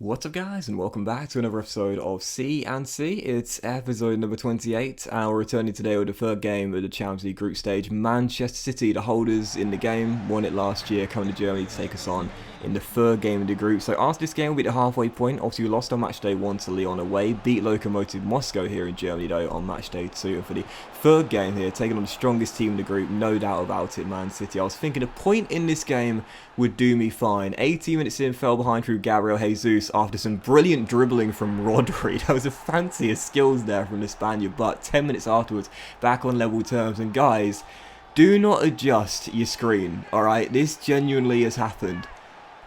What's up guys and welcome back to another episode of C and C. It's episode number 28 and we're returning today with the third game of the Champions League group stage. Manchester City, the holders in the game, won it last year, coming to Germany to take us on in the third game of the group. So after this game we'll be at the halfway point. Obviously we lost on match day 1 to Lyon away, beat Lokomotiv Moscow here in Germany though on match day 2. And for the third game here, taking on the strongest team in the group, no doubt about it, Man City. I was thinking a point in this game would do me fine. 18 minutes in, fell behind through Gabriel Jesus after some brilliant dribbling from Rodri. That was the fanciest skills there from the Spaniard, but 10 minutes afterwards, back on level terms. And guys, do not adjust your screen, alright? This genuinely has happened.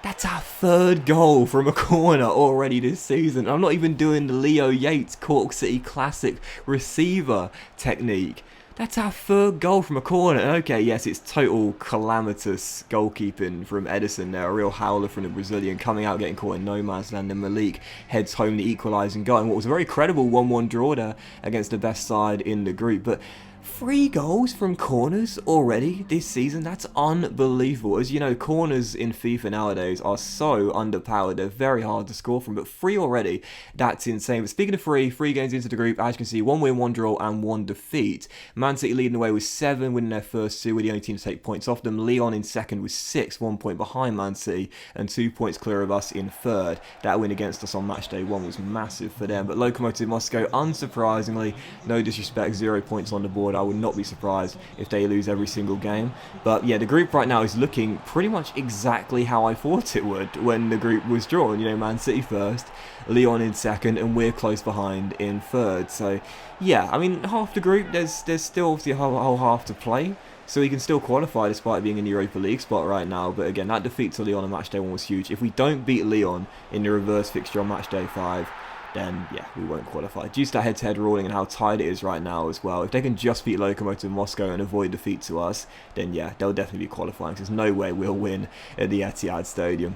That's our third goal from a corner already this season. I'm not even doing the Leo Yates Cork City Classic receiver technique. That's our third goal from a corner. And okay, yes, it's total calamitous goalkeeping from Edison there. A real howler from the Brazilian, coming out, getting caught in no man's land. And Malik heads home the equalising goal. And what was a very credible 1-1 draw there against the best side in the group. But 3 goals from corners already this season. That's unbelievable. As you know, corners in FIFA nowadays are so underpowered. They're very hard to score from, but 3 already, that's insane. But speaking of 3 games into the group, as you can see, 1 win, 1 draw and 1 defeat. Man City leading the way with 7, winning their first 2. We're the only team to take points off them. Lyon in second with 6, 1 point behind Man City and 2 points clear of us in third. That win against us on match day 1 was massive for them. But Lokomotiv Moscow, unsurprisingly, no disrespect, 0 points on the board. I would not be surprised if they lose every single game. But yeah, the group right now is looking pretty much exactly how I thought it would when the group was drawn. You know, Man City first, Lyon in second, and we're close behind in third. So yeah, I mean, half the group, there's still obviously a whole half to play. So we can still qualify despite being in the Europa League spot right now. But again, that defeat to Lyon on match day 1 was huge. If we don't beat Lyon in the reverse fixture on match day 5, then yeah, we won't qualify. Due to that head-to-head ruling and how tight it is right now as well, if they can just beat Lokomotiv Moscow and avoid defeat to us, then yeah, they'll definitely be qualifying. There's no way we'll win at the Etihad Stadium.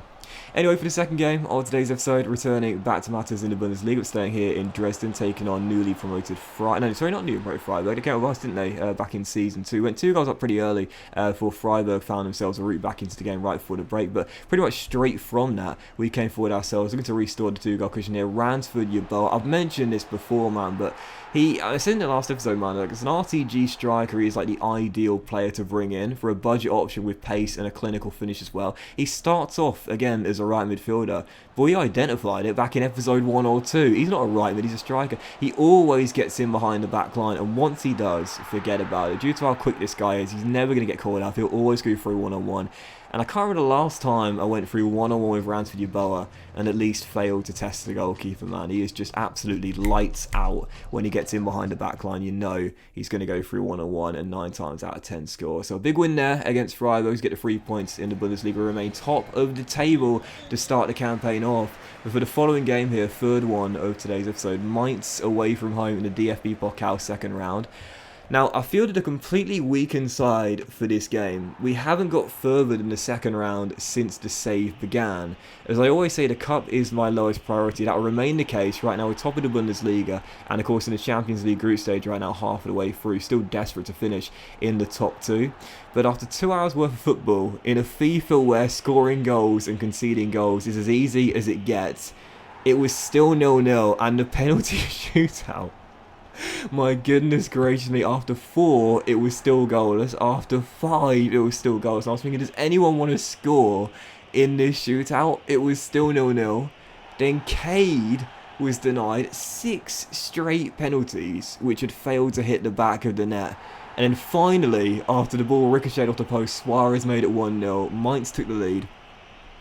Anyway, for the second game of today's episode, returning back to matters in the Bundesliga, staying here in Dresden, taking on newly promoted Freiburg. No, sorry, not newly promoted Freiburg. They came with us, didn't they, back in Season 2. Went 2 goals up pretty early before Freiburg found themselves a route back into the game right before the break. But pretty much straight from that, we came forward ourselves, looking to restore the 2-goal cushion here. Ransford Yeboah. I've mentioned this before, man, but I said in the last episode, man, like, as an RTG striker, he is like the ideal player to bring in for a budget option with pace and a clinical finish as well. He starts off, again, as a right midfielder, but we identified it back in episode 1 or 2. He's not a right mid, he's a striker. He always gets in behind the back line, and once he does, forget about it. Due to how quick this guy is, he's never going to get caught out. He'll always go through one-on-one. And I can't remember the last time I went through one-on-one with Ransford Yeboah and at least failed to test the goalkeeper, man. He is just absolutely lights out when he gets in behind the back line. You know he's going to go through one-on-one and 9 times out of 10 score. So a big win there against Freiburg. Get the 3 points in the Bundesliga, remain top of the table to start the campaign off. But for the following game here, third one of today's episode, Mainz away from home in the DFB Pokal second round. Now, I fielded a completely weakened side for this game. We haven't got further than the second round since the save began. As I always say, the cup is my lowest priority. That will remain the case. Right now, we're top of the Bundesliga, and of course in the Champions League group stage right now, half of the way through. Still desperate to finish in the top 2. But after 2 hours worth of football, in a FIFA where scoring goals and conceding goals is as easy as it gets, it was still 0-0, and the penalty shootout. My goodness gracious me, after 4 it was still goalless, after 5 it was still goalless. I was thinking, does anyone want to score in this shootout? It was still 0-0. Then Cade was denied 6 straight penalties which had failed to hit the back of the net. And then finally, after the ball ricocheted off the post, Suarez made it 1-0. Mainz took the lead.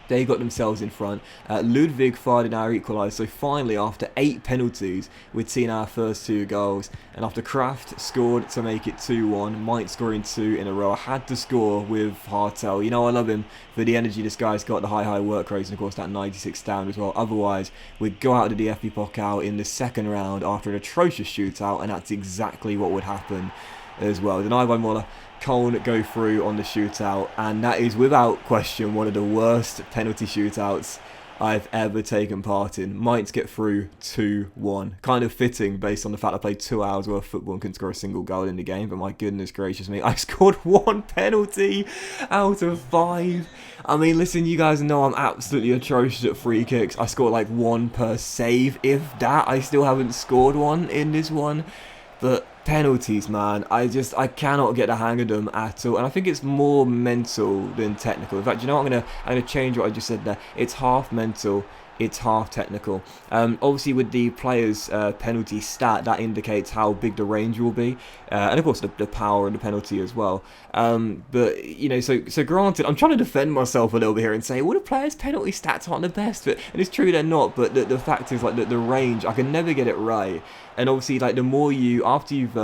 They got themselves in front. Ludwig fired in our equaliser. So finally, after 8 penalties, we'd seen our first 2 goals. And after Kraft scored to make it 2-1, Mainz scoring 2 in a row. I had to score with Hartel. You know, I love him for the energy this guy's got, the high work rate, and of course that 96 down as well. Otherwise, we'd go out to the DFB Pokal in the second round after an atrocious shootout, and that's exactly what would happen as well. Denied by Muller. Cone go through on the shootout, and that is without question one of the worst penalty shootouts I've ever taken part in. Mainz get through 2-1. Kind of fitting based on the fact I played 2 hours worth of football and couldn't score a single goal in the game, but my goodness gracious me, I scored 1 penalty out of 5. I mean, listen, you guys know I'm absolutely atrocious at free kicks. I scored like 1 per save, if that. I still haven't scored one in this one. But penalties, man, I cannot get the hang of them at all. And I think it's more mental than technical. In fact, you know what, I'm gonna change what I just said there. It's half mental, it's half technical. Obviously with the player's penalty stat, that indicates how big the range will be, and of course the power and the penalty as well. But you know, so granted, I'm trying to defend myself a little bit here and say, well, the player's penalty stats aren't the best, and it's true they're not. But the fact is, like, the range, I can never get it right. And obviously, like, the more after you've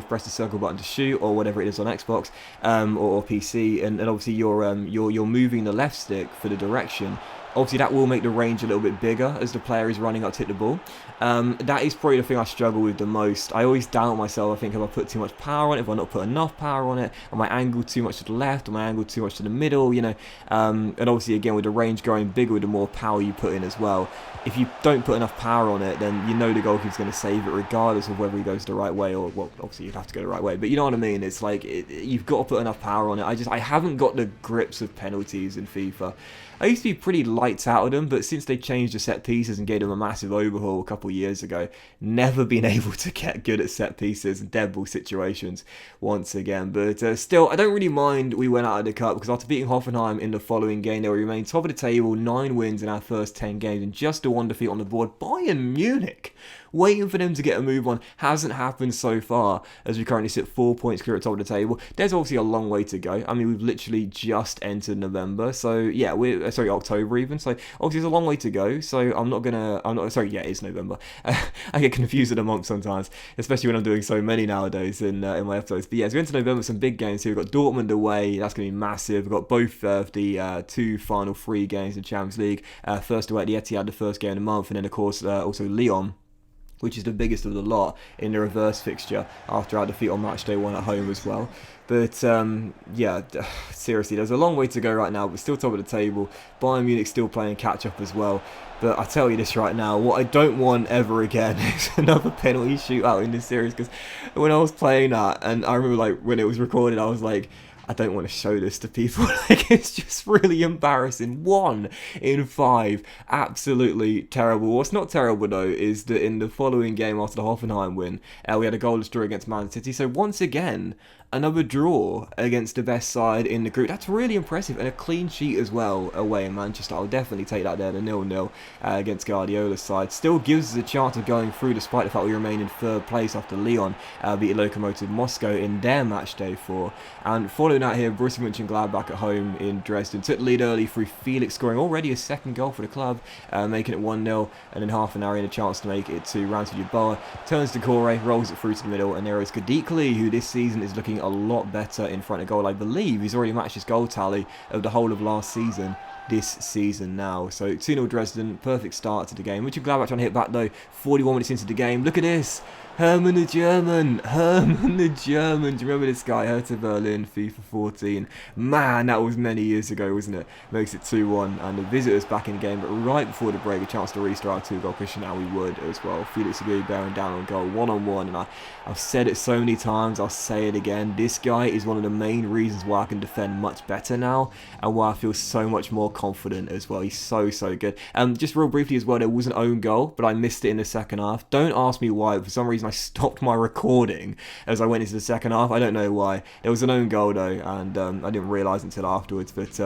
pressed the circle button to shoot or whatever it is on Xbox or PC, and obviously you're moving the left stick for the direction. Obviously, that will make the range a little bit bigger as the player is running up to hit the ball. That is probably the thing I struggle with the most. I always doubt myself. I think, have I put too much power on it? Have I not put enough power on it? Am I angled too much to the left? Am I angled too much to the middle? You know, and obviously, again, with the range growing bigger, with the more power you put in as well. If you don't put enough power on it, then you know the goalkeeper's going to save it regardless of whether he goes the right way or, well, obviously you'd have to go the right way. But you know what I mean? It's like, you've got to put enough power on it. I haven't got the grips of penalties in FIFA. I used to be pretty lights out of them, but since they changed the set pieces and gave them a massive overhaul a couple of years ago, never been able to get good at set pieces and dead ball situations once again. But still, I don't really mind we went out of the cup, because after beating Hoffenheim in the following game, they will remain top of the table, 9 wins in our first 10 games, and just a 1 defeat on the board. Bayern Munich, waiting for them to get a move on, hasn't happened so far, as we currently sit 4 points clear at top of the table. There's obviously a long way to go. I mean, we've literally just entered November, so yeah, sorry, October even, so obviously there's a long way to go. So yeah, it's November. I get confused with the month sometimes, especially when I'm doing so many nowadays in my episodes. But yeah, as we enter November, some big games here. We've got Dortmund away, that's going to be massive. We've got both of the 2 final 3 games in Champions League. First away at the Etihad, the first game of the month, and then of course also Lyon, which is the biggest of the lot in the reverse fixture after our defeat on match day 1 at home as well. But yeah, seriously, there's a long way to go right now, but still top of the table. Bayern Munich still playing catch up as well. But I tell you this right now, what I don't want ever again is another penalty shootout in this series. Because when I was playing that, and I remember like when it was recorded, I was like, I don't want to show this to people. Like, it's just really embarrassing. 1 in 5. Absolutely terrible. What's not terrible, though, is that in the following game after the Hoffenheim win, we had a goalless draw against Man City. So once again, another draw against the best side in the group. That's really impressive. And a clean sheet as well away in Manchester. I'll definitely take that there, the 0-0 against Guardiola's side. Still gives us a chance of going through, despite the fact we remain in 3rd place after Lyon beat Lokomotiv Moscow in their match day 4. And following out here, Borussia Mönchengladbach at home in Dresden took the lead early through Felix scoring already a 2nd goal for the club, making it 1-0, and then half an hour in a chance to make it to Ramsey Jabbar. Turns to Corre, rolls it through to the middle, and there is Kadikli, who this season is looking a lot better in front of goal. I believe he's already matched his goal tally of the whole of last season this season now. So 2-0 Dresden, perfect start to the game. Mönchengladbach trying to hit back though, 41 minutes into the game. Look at this, Hermann the German. Do you remember this guy? Hertha Berlin, FIFA 14. Man, that was many years ago, wasn't it? Makes it 2-1, and the visitors back in the game, but right before the break, a chance to restart our 2-goal cushion. Now we would as well. Felix Aguirre bearing down on goal, 1-on-1, and I've said it so many times, I'll say it again. This guy is one of the main reasons why I can defend much better now, and why I feel so much more confident as well. He's so good. Just real briefly as well, there was an own goal, but I missed it in the second half. Don't ask me why. For some reason I stopped my recording as I went into the second half. I don't know why. There was an own goal though, and I didn't realise until afterwards, but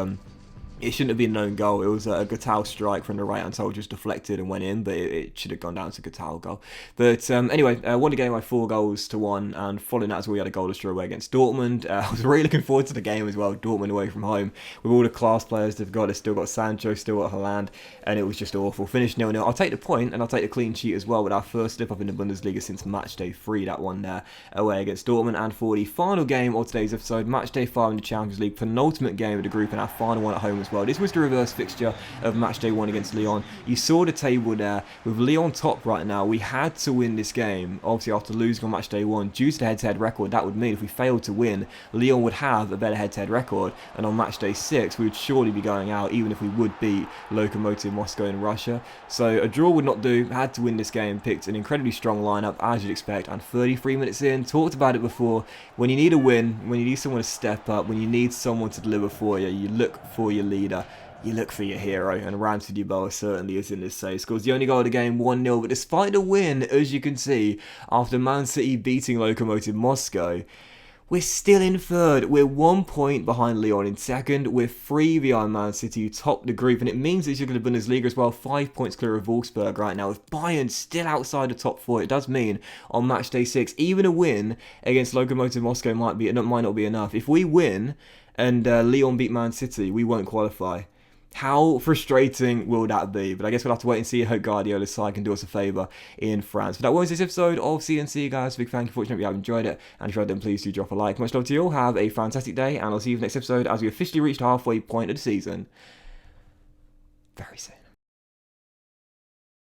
it shouldn't have been an own goal. It was a Gatal strike from the right hand side, just deflected and went in, but it should have gone down to Gatal goal. But anyway, won the game by 4-1, and following that as well, we had a goalless draw away against Dortmund. I was really looking forward to the game as well. Dortmund away from home with all the class players they've got. They've still got Sancho, still got Haaland, and it was just awful. Finished 0-0. I'll take the point, and I'll take the clean sheet as well, with our first slip up in the Bundesliga since match day 3. That one there away against Dortmund. And for the final game of today's episode, match day 5 in the Champions League, penultimate game of the group, and our final one at home as well. This was the reverse fixture of match day 1 against Lyon. You saw the table there. With Lyon top right now, we had to win this game, obviously after losing on match day 1. Due to the head-to-head record, that would mean if we failed to win, Lyon would have a better head-to-head record, and on match day 6, we would surely be going out, even if we would beat Lokomotiv Moscow in Russia. So a draw would not do. Had to win this game. Picked an incredibly strong lineup, as you'd expect, and 33 minutes in, talked about it before, when you need a win, when you need someone to step up, when you need someone to deliver for you, you look for your leader. You look for your hero, and Ramsey Dubala certainly is in this save. Scores the only goal of the game, 1-0, but despite the win, as you can see, after Man City beating Lokomotiv Moscow, we're still in third. We're 1 point behind Lyon in second. We're 3 behind Man City, who top the group, and it means that you're going to Bundesliga as well, 5 points clear of Wolfsburg right now. With Bayern still outside the top 4, it does mean on match day 6, even a win against Lokomotiv Moscow might not be enough. If we win and Lyon beat Man City, we won't qualify. How frustrating will that be? But I guess we'll have to wait and see. I hope Guardiola's side can do us a favour in France. But that was this episode of CNC, guys. Big thank you. Fortunately, you have enjoyed it. And if you did, please do drop a like. Much love to you all. Have a fantastic day. And I'll see you in the next episode as we officially reach the halfway point of the season very soon.